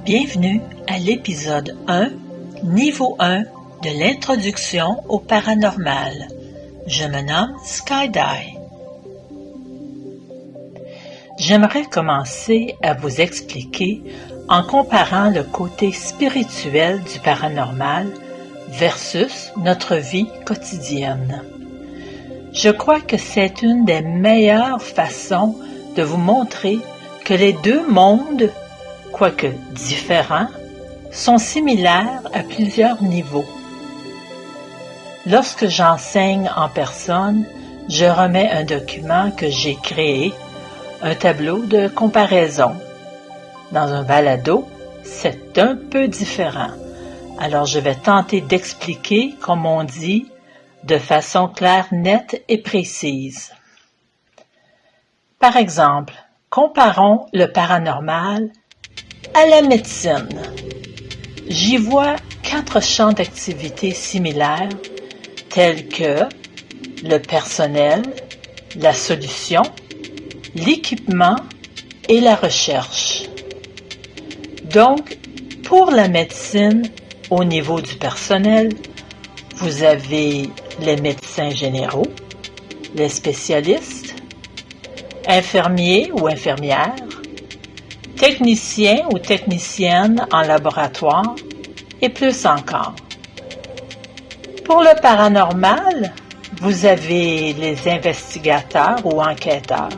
Bienvenue à l'épisode 1, niveau 1 de l'introduction au paranormal. Je me nomme Skydy. J'aimerais commencer à vous expliquer en comparant le côté spirituel du paranormal versus notre vie quotidienne. Je crois que c'est une des meilleures façons de vous montrer que les deux mondes, quoique différents, sont similaires à plusieurs niveaux. Lorsque j'enseigne en personne, je remets un document que j'ai créé, un tableau de comparaison. Dans un balado, c'est un peu différent. Alors je vais tenter d'expliquer, comme on dit, de façon claire, nette et précise. Par exemple, comparons le paranormal à la médecine. J'y vois 4 champs d'activité similaires tels que le personnel, la solution, l'équipement et la recherche. Donc, pour la médecine, au niveau du personnel, vous avez les médecins généraux, les spécialistes, infirmiers ou infirmières, techniciens ou techniciennes en laboratoire et plus encore. Pour le paranormal, vous avez les investigateurs ou enquêteurs,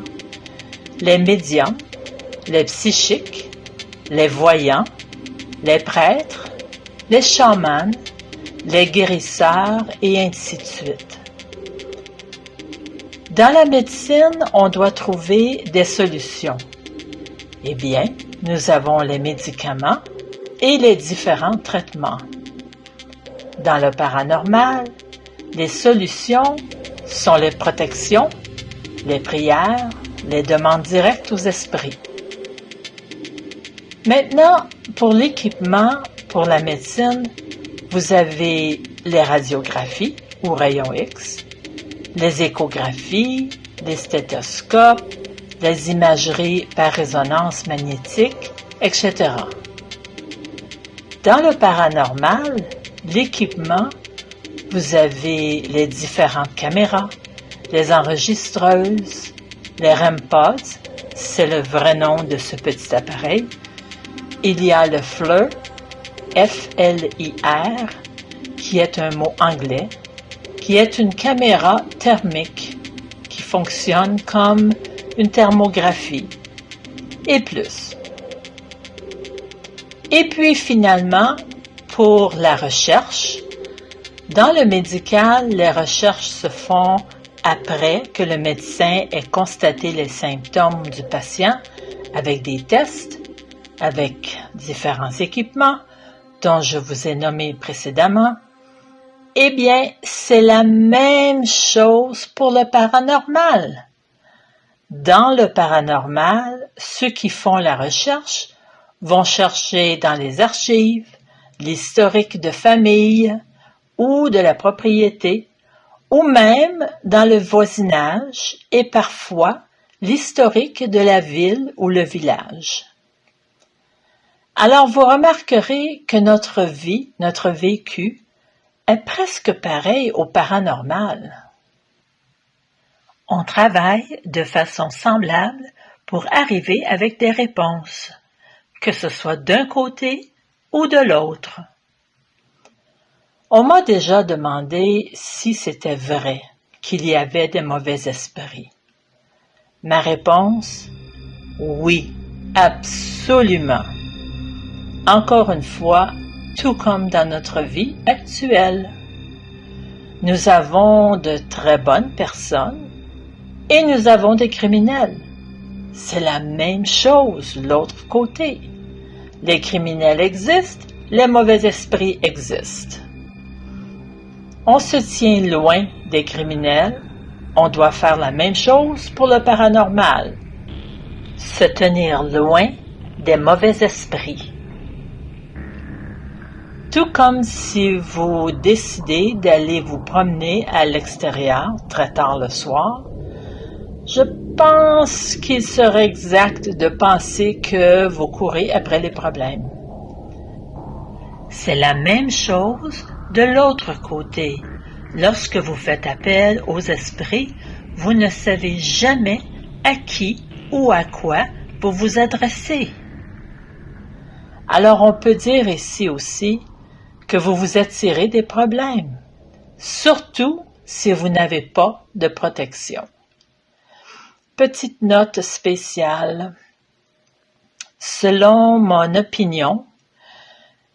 les médiums, les psychiques, les voyants, les prêtres, les chamans, les guérisseurs et ainsi de suite. Dans la médecine, on doit trouver des solutions. Eh bien, nous avons les médicaments et les différents traitements. Dans le paranormal, les solutions sont les protections, les prières, les demandes directes aux esprits. Maintenant, pour l'équipement, pour la médecine, vous avez les radiographies ou rayons X, les échographies, les stéthoscopes, les imageries par résonance magnétique, etc. Dans le paranormal, l'équipement, vous avez les différentes caméras, les enregistreuses, les REM pods, c'est le vrai nom de ce petit appareil. Il y a le FLIR, F-L-I-R, qui est un mot anglais, qui est une caméra thermique qui fonctionne comme une thermographie, et plus. Et puis finalement, pour la recherche, dans le médical, les recherches se font après que le médecin ait constaté les symptômes du patient avec des tests, avec différents équipements dont je vous ai nommé précédemment. Eh bien, c'est la même chose pour le paranormal. Dans le paranormal, ceux qui font la recherche vont chercher dans les archives, l'historique de famille ou de la propriété, ou même dans le voisinage et parfois l'historique de la ville ou le village. Alors vous remarquerez que notre vie, notre vécu, est presque pareil au paranormal. On travaille de façon semblable pour arriver avec des réponses, que ce soit d'un côté ou de l'autre. On m'a déjà demandé si c'était vrai qu'il y avait des mauvais esprits. Ma réponse, oui, absolument. Encore une fois, tout comme dans notre vie actuelle. Nous avons de très bonnes personnes et nous avons des criminels. C'est la même chose, l'autre côté. Les criminels existent, les mauvais esprits existent. On se tient loin des criminels, on doit faire la même chose pour le paranormal. Se tenir loin des mauvais esprits. Tout comme si vous décidez d'aller vous promener à l'extérieur très tard le soir, je pense qu'il serait exact de penser que vous courez après les problèmes. C'est la même chose de l'autre côté. Lorsque vous faites appel aux esprits, vous ne savez jamais à qui ou à quoi vous vous adressez. Alors on peut dire ici aussi que vous vous attirez des problèmes, surtout si vous n'avez pas de protection. Petite note spéciale. Selon mon opinion,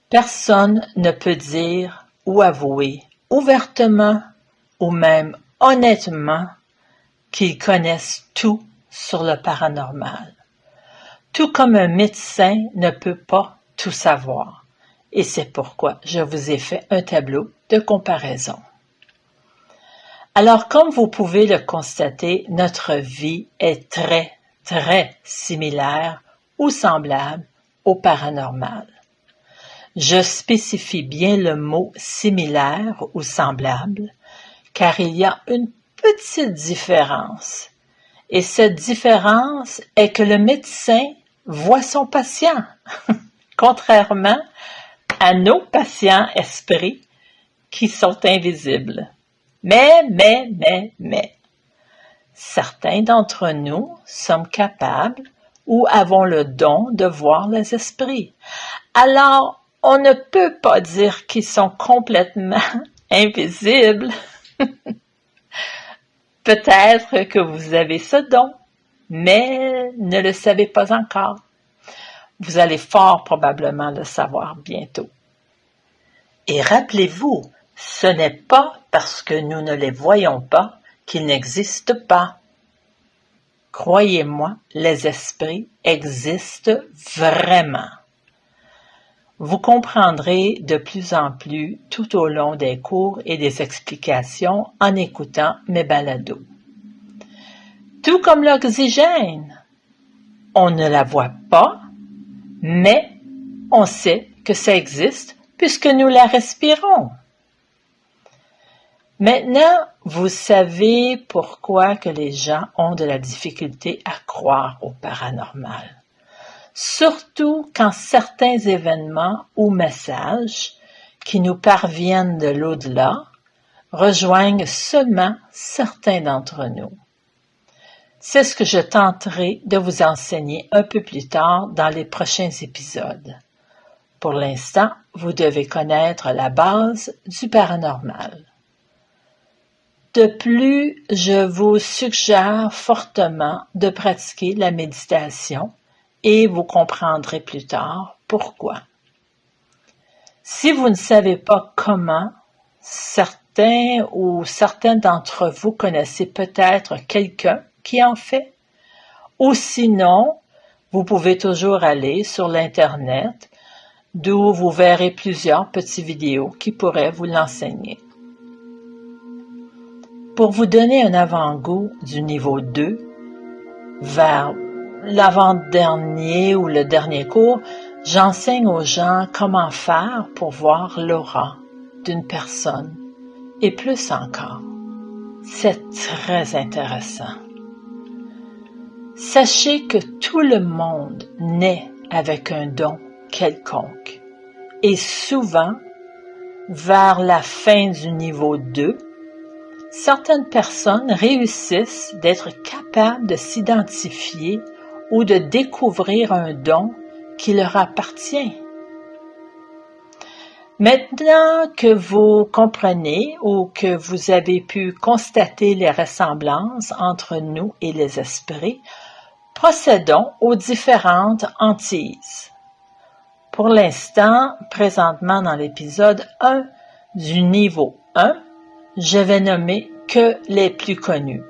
personne ne peut dire ou avouer ouvertement ou même honnêtement qu'ils connaissent tout sur le paranormal. Tout comme un médecin ne peut pas tout savoir. Et c'est pourquoi je vous ai fait un tableau de comparaison. Alors, comme vous pouvez le constater, notre vie est très, très similaire ou semblable au paranormal. Je spécifie bien le mot similaire ou semblable, car il y a une petite différence. Et cette différence est que le médecin voit son patient, contrairement à nos patients esprits qui sont invisibles. Mais, certains d'entre nous sommes capables ou avons le don de voir les esprits. Alors, on ne peut pas dire qu'ils sont complètement invisibles. Peut-être que vous avez ce don, mais ne le savez pas encore. Vous allez fort probablement le savoir bientôt. Et rappelez-vous, ce n'est pas parce que nous ne les voyons pas qu'ils n'existent pas. Croyez-moi, les esprits existent vraiment. Vous comprendrez de plus en plus tout au long des cours et des explications en écoutant mes balados. Tout comme l'oxygène, on ne la voit pas, mais on sait que ça existe puisque nous la respirons. Maintenant, vous savez pourquoi que les gens ont de la difficulté à croire au paranormal. Surtout quand certains événements ou messages qui nous parviennent de l'au-delà rejoignent seulement certains d'entre nous. C'est ce que je tenterai de vous enseigner un peu plus tard dans les prochains épisodes. Pour l'instant, vous devez connaître la base du paranormal. De plus, je vous suggère fortement de pratiquer la méditation et vous comprendrez plus tard pourquoi. Si vous ne savez pas comment, certains ou certaines d'entre vous connaissez peut-être quelqu'un qui en fait, ou sinon, vous pouvez toujours aller sur l'Internet, d'où vous verrez plusieurs petites vidéos qui pourraient vous l'enseigner. Pour vous donner un avant-goût du niveau 2, vers l'avant-dernier ou le dernier cours, j'enseigne aux gens comment faire pour voir l'aura d'une personne, et plus encore. C'est très intéressant. Sachez que tout le monde naît avec un don quelconque, et souvent, vers la fin du niveau 2, certaines personnes réussissent d'être capables de s'identifier ou de découvrir un don qui leur appartient. Maintenant que vous comprenez ou que vous avez pu constater les ressemblances entre nous et les esprits, procédons aux différentes hantises. Pour l'instant, présentement dans l'épisode 1 du niveau 1, je vais nommer que les plus connus.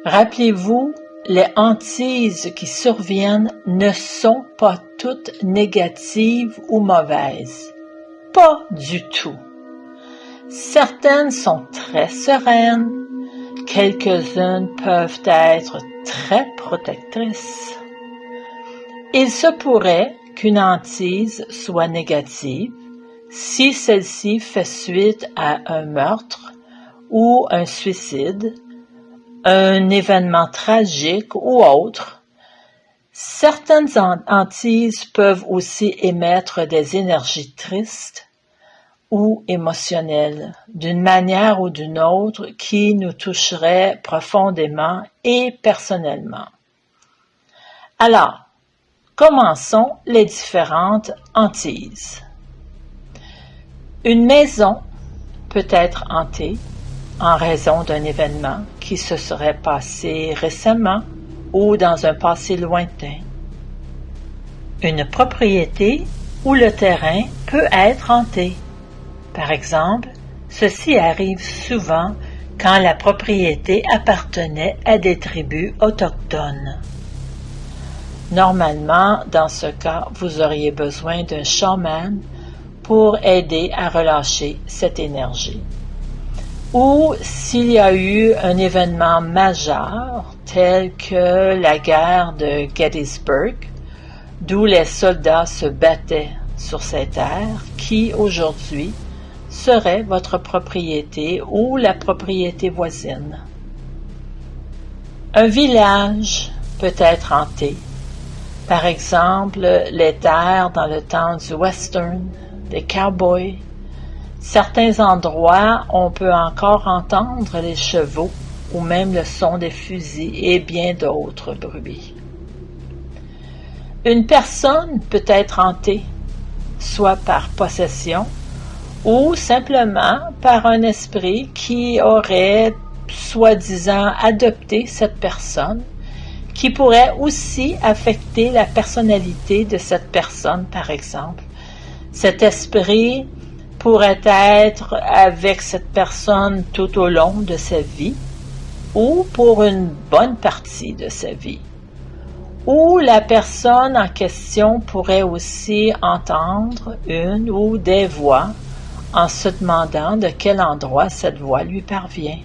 Rappelez-vous, les hantises qui surviennent ne sont pas toutes négatives ou mauvaises. Pas du tout. Certaines sont très sereines, quelques-unes peuvent être très protectrices. Il se pourrait qu'une hantise soit négative si celle-ci fait suite à un meurtre ou un suicide, un événement tragique ou autre. Certaines hantises peuvent aussi émettre des énergies tristes ou émotionnelles, d'une manière ou d'une autre, qui nous toucheraient profondément et personnellement. Alors, commençons les différentes hantises. Une maison peut être hantée en raison d'un événement qui se serait passé récemment ou dans un passé lointain. Une propriété ou le terrain peut être hanté. Par exemple, ceci arrive souvent quand la propriété appartenait à des tribus autochtones. Normalement, dans ce cas, vous auriez besoin d'un chaman pour aider à relâcher cette énergie. Ou s'il y a eu un événement majeur, tel que la guerre de Gettysburg, d'où les soldats se battaient sur ces terres, qui aujourd'hui serait votre propriété ou la propriété voisine. Un village peut être hanté. Par exemple, les terres dans le temps du western, des cowboys. Certains endroits, on peut encore entendre les chevaux ou même le son des fusils et bien d'autres bruits. Une personne peut être hantée, soit par possession ou simplement par un esprit qui aurait soi-disant adopté cette personne, qui pourrait aussi affecter la personnalité de cette personne, par exemple. Cet esprit pourrait être avec cette personne tout au long de sa vie ou pour une bonne partie de sa vie. Ou la personne en question pourrait aussi entendre une ou des voix en se demandant de quel endroit cette voix lui parvient.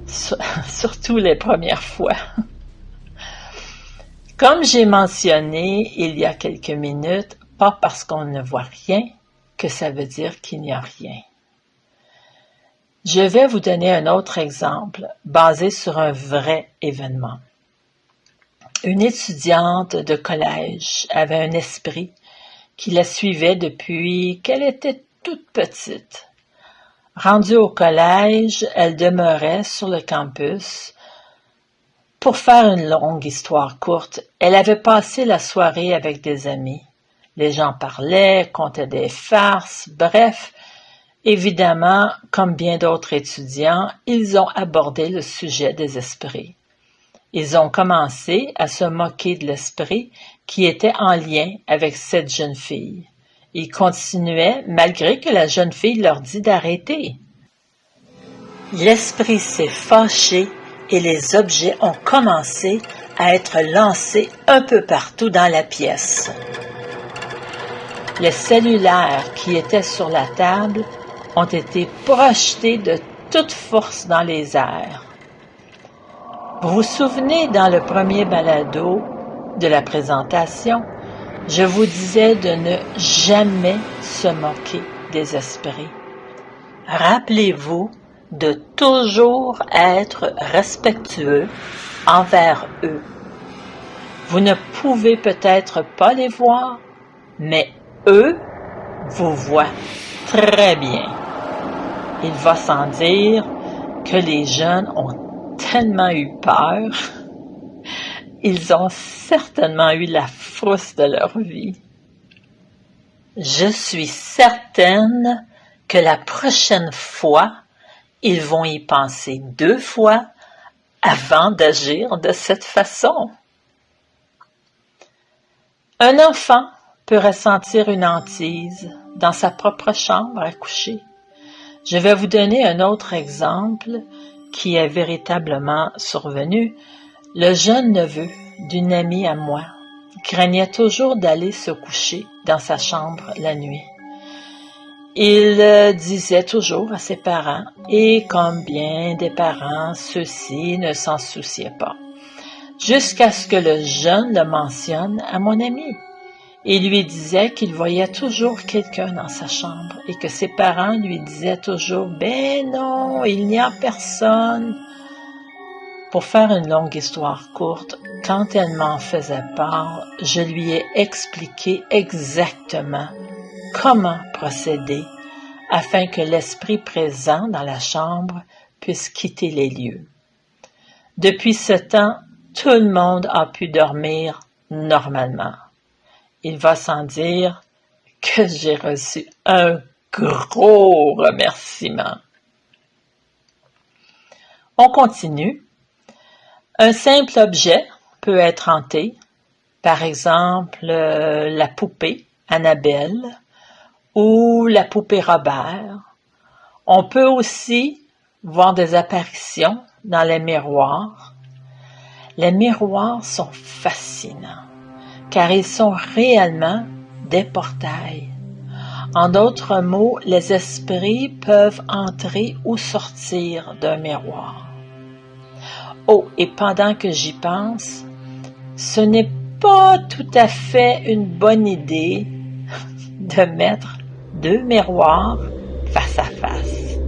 Surtout les premières fois. Comme j'ai mentionné il y a quelques minutes, pas parce qu'on ne voit rien que ça veut dire qu'il n'y a rien. Je vais vous donner un autre exemple basé sur un vrai événement. Une étudiante de collège avait un esprit qui la suivait depuis qu'elle était toute petite. Rendue au collège, elle demeurait sur le campus. Pour faire une longue histoire courte, elle avait passé la soirée avec des amis. Les gens parlaient, contaient des farces, bref, évidemment, comme bien d'autres étudiants, ils ont abordé le sujet des esprits. Ils ont commencé à se moquer de l'esprit qui était en lien avec cette jeune fille. Ils continuaient malgré que la jeune fille leur dit d'arrêter. L'esprit s'est fâché et les objets ont commencé à être lancés un peu partout dans la pièce. Les cellulaires qui étaient sur la table ont été projetés de toute force dans les airs. Vous vous souvenez, dans le premier balado de la présentation, je vous disais de ne jamais se moquer des esprits. Rappelez-vous de toujours être respectueux envers eux. Vous ne pouvez peut-être pas les voir, mais eux vous voient très bien. Il va sans dire que les jeunes ont tellement eu peur. Ils ont certainement eu la frousse de leur vie. Je suis certaine que la prochaine fois, ils vont y penser 2 fois avant d'agir de cette façon. Un enfant peut ressentir une hantise dans sa propre chambre à coucher. Je vais vous donner un autre exemple qui est véritablement survenu. Le jeune neveu d'une amie à moi craignait toujours d'aller se coucher dans sa chambre la nuit. Il disait toujours à ses parents, et comme bien des parents, ceux-ci ne s'en souciaient pas. Jusqu'à ce que le jeune le mentionne à mon ami. Il lui disait qu'il voyait toujours quelqu'un dans sa chambre et que ses parents lui disaient toujours « Ben non, il n'y a personne ». Pour faire une longue histoire courte, quand elle m'en faisait part, je lui ai expliqué exactement comment procéder afin que l'esprit présent dans la chambre puisse quitter les lieux. Depuis ce temps, tout le monde a pu dormir normalement. Il va sans dire que j'ai reçu un gros remerciement. On continue. Un simple objet peut être hanté, par exemple la poupée Annabelle ou la poupée Robert. On peut aussi voir des apparitions dans les miroirs. Les miroirs sont fascinants car ils sont réellement des portails. En d'autres mots, les esprits peuvent entrer ou sortir d'un miroir. Oh, et pendant que j'y pense, ce n'est pas tout à fait une bonne idée de mettre deux miroirs face à face.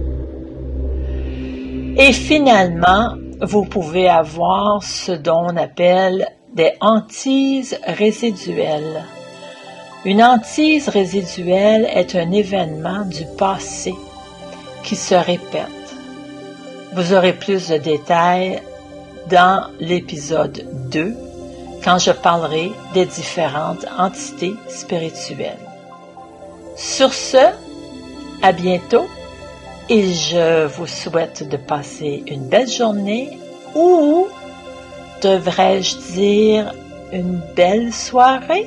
Et finalement, vous pouvez avoir ce dont on appelle des hantises résiduelles. Une hantise résiduelle est un événement du passé qui se répète. Vous aurez plus de détails dans l'épisode 2 quand je parlerai des différentes entités spirituelles. Sur ce, à bientôt et je vous souhaite de passer une belle journée ou, devrais-je dire, une belle soirée?